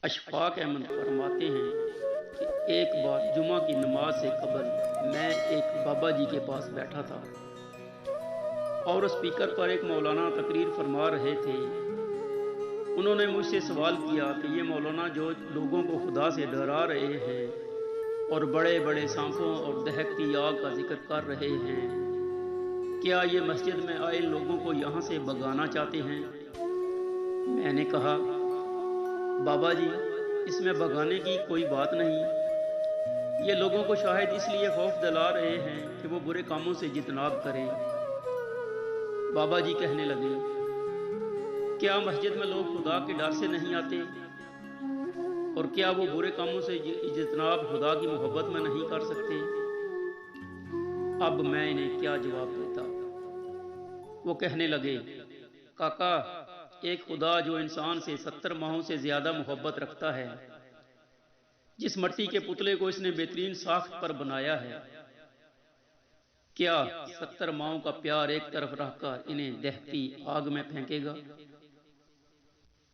اشفاق احمد فرماتے ہیں کہ ایک بار جمعہ کی نماز سے قبل میں ایک بابا جی کے پاس بیٹھا تھا اور اسپیکر پر ایک مولانا تقریر فرما رہے تھے۔ انہوں نے مجھ سے سوال کیا کہ یہ مولانا جو لوگوں کو خدا سے ڈرا رہے ہیں اور بڑے بڑے سانپوں اور دہکتی آگ کا ذکر کر رہے ہیں، کیا یہ مسجد میں آئے لوگوں کو یہاں سے بھگانا چاہتے ہیں؟ میں نے کہا، بابا جی، اس میں بھگانے کی کوئی بات نہیں، یہ لوگوں کو شاید اس لیے خوف دلا رہے ہیں کہ وہ برے کاموں سے اجتناب کریں۔ بابا جی کہنے لگے، کیا مسجد میں لوگ خدا کے ڈر سے نہیں آتے؟ اور کیا وہ برے کاموں سے اجتناب خدا کی محبت میں نہیں کر سکتے؟ اب میں انہیں کیا جواب دیتا؟ وہ کہنے لگے، کاکا، ایک خدا جو انسان سے 70 ماہوں سے زیادہ محبت رکھتا ہے، جس مٹی کے پتلے کو اس نے بہترین ساخت پر بنایا ہے، کیا 70 ماہوں کا پیار ایک طرف رکھ کر انہیں دہتی آگ میں پھینکے گا؟